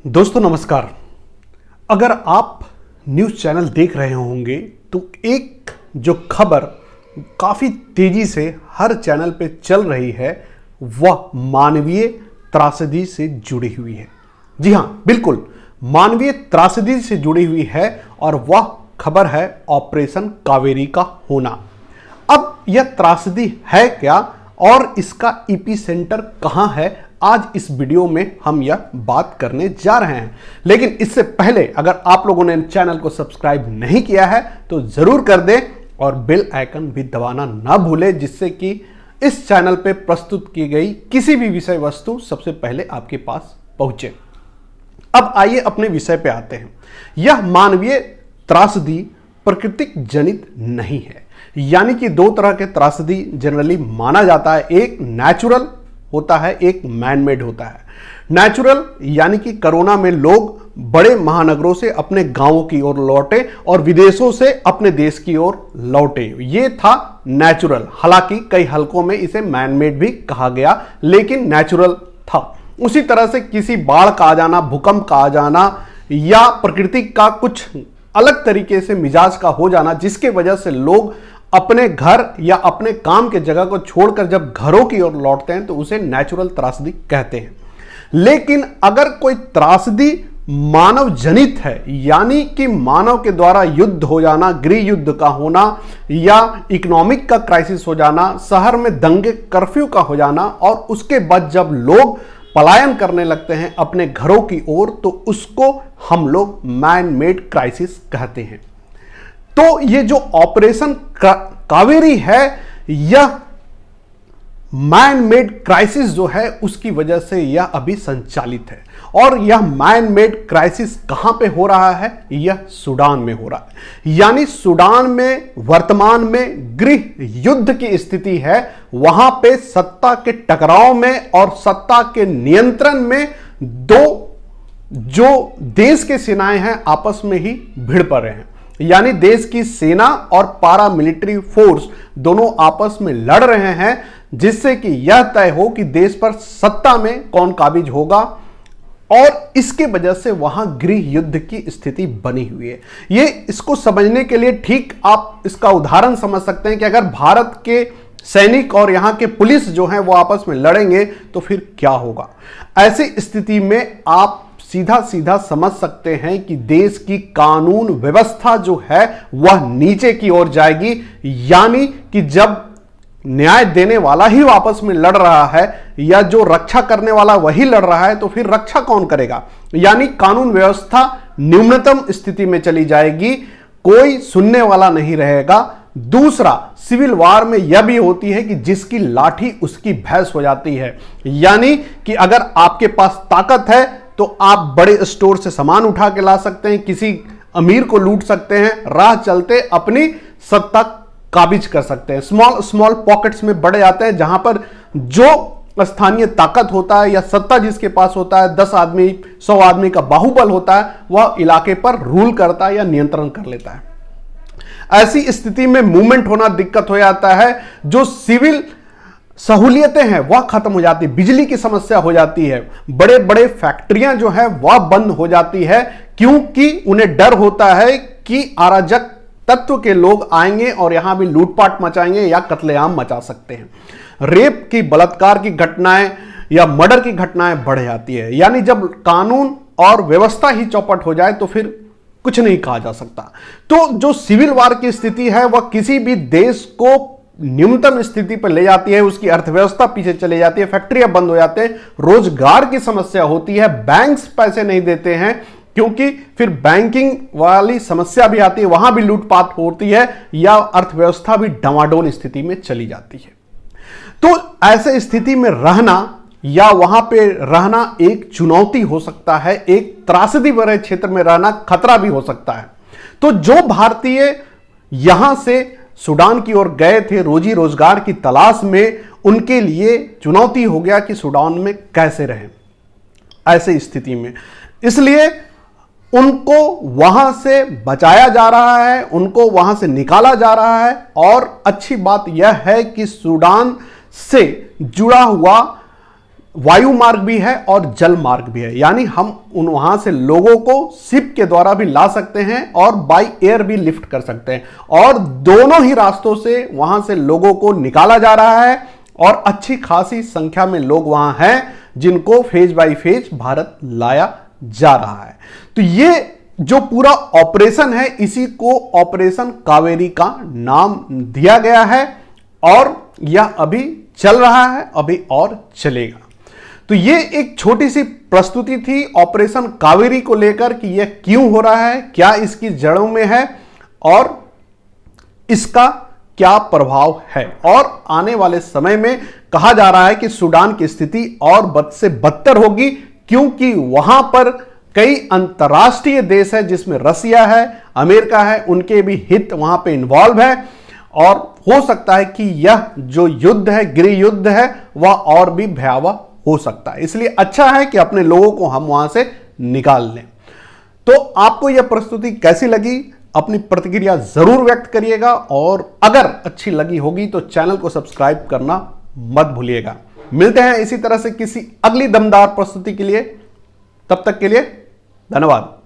दोस्तों नमस्कार। अगर आप न्यूज़ चैनल देख रहे होंगे तो एक जो खबर काफ़ी तेज़ी से हर चैनल पे चल रही है वह मानवीय त्रासदी से जुड़ी हुई है। जी हाँ, बिल्कुल मानवीय त्रासदी से जुड़ी हुई है और वह खबर है ऑपरेशन कावेरी का होना। अब यह त्रासदी है क्या और इसका एपिसेंटर कहां है, आज इस वीडियो में हम यह बात करने जा रहे हैं। लेकिन इससे पहले अगर आप लोगों ने चैनल को सब्सक्राइब नहीं किया है तो जरूर कर दें और बेल आइकन भी दबाना ना भूलें, जिससे कि इस चैनल पे प्रस्तुत की गई किसी भी विषय वस्तु सबसे पहले आपके पास पहुंचे। अब आइए अपने विषय पे आते हैं। यह मानवीय त्रासदी प्राकृतिक जनित नहीं है, यानी कि दो तरह के त्रासदी जनरली माना जाता है। एक नेचुरल होता है, एक मैन मेड होता है। नेचुरल यानी कि कोरोना में लोग बड़े महानगरों से अपने गांवों की ओर लौटे और विदेशों से अपने देश की ओर लौटे, ये था नेचुरल। हालांकि कई हलकों में इसे मैन मेड भी कहा गया, लेकिन नेचुरल था। उसी तरह से किसी बाढ़ का आ जाना, भूकंप का आ जाना या प्रकृति का कुछ अलग तरीके से मिजाज का हो जाना, जिसके वजह से लोग अपने घर या अपने काम के जगह को छोड़कर जब घरों की ओर लौटते हैं तो उसे नेचुरल त्रासदी कहते हैं। लेकिन अगर कोई त्रासदी मानव जनित है, यानी कि मानव के द्वारा युद्ध हो जाना, गृह युद्ध का होना या इकोनॉमिक का क्राइसिस हो जाना, शहर में दंगे कर्फ्यू का हो जाना और उसके बाद जब लोग पलायन करने लगते हैं अपने घरों की ओर, तो उसको हम लोग मैन मेड क्राइसिस कहते हैं। तो ये जो ऑपरेशन कावेरी है, यह मैन मेड क्राइसिस जो है उसकी वजह से यह अभी संचालित है। और यह मैन मेड क्राइसिस कहां पे हो रहा है? यह सूडान में हो रहा है। यानी सूडान में वर्तमान में गृह युद्ध की स्थिति है। वहां पे सत्ता के टकराव में और सत्ता के नियंत्रण में दो जो देश के सेनाएं हैं आपस में ही भिड़ पड़ रहे हैं। यानी देश की सेना और पारामिलिट्री फोर्स दोनों आपस में लड़ रहे हैं, जिससे कि यह तय हो कि देश पर सत्ता में कौन काबिज होगा। और इसके वजह से वहां गृह युद्ध की स्थिति बनी हुई है। ये इसको समझने के लिए ठीक आप इसका उदाहरण समझ सकते हैं कि अगर भारत के सैनिक और यहां के पुलिस जो हैं वो आपस में लड़ेंगे तो फिर क्या होगा। ऐसी स्थिति में आप सीधा सीधा समझ सकते हैं कि देश की कानून व्यवस्था जो है वह नीचे की ओर जाएगी। यानी कि जब न्याय देने वाला ही आपस में लड़ रहा है या जो रक्षा करने वाला वही लड़ रहा है, तो फिर रक्षा कौन करेगा? यानी कानून व्यवस्था न्यूनतम स्थिति में चली जाएगी, कोई सुनने वाला नहीं रहेगा। दूसरा, सिविल वार में यह भी होती है कि जिसकी लाठी उसकी भैंस हो जाती है। यानी कि अगर आपके पास ताकत है तो आप बड़े स्टोर से सामान उठा के ला सकते हैं, किसी अमीर को लूट सकते हैं, राह चलते अपनी सत्ता काबिज कर सकते हैं। स्मॉल स्मॉल पॉकेट्स में बढ़ जाते हैं, जहां पर जो स्थानीय ताकत होता है या सत्ता जिसके पास होता है, 10 आदमी 100 आदमी का बाहुबल होता है, वह इलाके पर रूल करता है या नियंत्रण कर लेता है। ऐसी स्थिति में मूवमेंट होना दिक्कत हो जाता है। जो सिविल सहूलियतें हैं वह खत्म हो जाती है, बिजली की समस्या हो जाती है, बड़े बड़े फैक्ट्रियां जो है वह बंद हो जाती है, क्योंकि उन्हें डर होता है कि अराजक तत्व के लोग आएंगे और यहां भी लूटपाट मचाएंगे या कत्लेआम मचा सकते हैं। रेप की, बलात्कार की घटनाएं या मर्डर की घटनाएं बढ़ जाती है। यानी जब कानून और व्यवस्था ही चौपट हो जाए तो फिर कुछ नहीं कहा जा सकता। तो जो सिविल वार की स्थिति है वह किसी भी देश को न्यूनतम स्थिति पर ले जाती है, उसकी अर्थव्यवस्था पीछे चले जाती है, फैक्ट्रियां बंद हो जाते हैं, रोजगार की समस्या होती है, बैंक्स पैसे नहीं देते हैं क्योंकि फिर बैंकिंग वाली समस्या भी आती है, वहां भी लूटपाट होती है या अर्थव्यवस्था भी डमाडोल स्थिति में चली जाती है। तो ऐसे स्थिति में रहना या वहां पे रहना एक चुनौती हो सकता है, एक त्रासदी भरे क्षेत्र में रहना खतरा भी हो सकता है। तो जो भारतीय यहां से सूडान की ओर गए थे रोजी रोजगार की तलाश में, उनके लिए चुनौती हो गया कि सूडान में कैसे रहें ऐसे स्थिति में। इसलिए उनको वहां से बचाया जा रहा है, उनको वहां से निकाला जा रहा है। और अच्छी बात यह है कि सूडान से जुड़ा हुआ वायु मार्ग भी है और जल मार्ग भी है, यानी हम वहां से लोगों को शिप के द्वारा भी ला सकते हैं और बाय एयर भी लिफ्ट कर सकते हैं, और दोनों ही रास्तों से वहां से लोगों को निकाला जा रहा है और अच्छी खासी संख्या में लोग वहां हैं जिनको फेज बाय फेज भारत लाया जा रहा है। तो ये जो पूरा ऑपरेशन है, इसी को ऑपरेशन कावेरी का नाम दिया गया है और यह अभी चल रहा है, अभी और चलेगा। तो ये एक छोटी सी प्रस्तुति थी ऑपरेशन कावेरी को लेकर कि यह क्यों हो रहा है, क्या इसकी जड़ों में है और इसका क्या प्रभाव है। और आने वाले समय में कहा जा रहा है कि सूडान की स्थिति और बद से बदतर होगी, क्योंकि वहां पर कई अंतर्राष्ट्रीय देश है जिसमें रसिया है, अमेरिका है, उनके भी हित वहां पे इन्वॉल्व है और हो सकता है कि यह जो युद्ध है, गृह युद्ध है, वह और भी भयावह हो सकता है। इसलिए अच्छा है कि अपने लोगों को हम वहां से निकाल लें। तो आपको यह प्रस्तुति कैसी लगी, अपनी प्रतिक्रिया जरूर व्यक्त करिएगा और अगर अच्छी लगी होगी तो चैनल को सब्सक्राइब करना मत भूलिएगा। मिलते हैं इसी तरह से किसी अगली दमदार प्रस्तुति के लिए, तब तक के लिए धन्यवाद।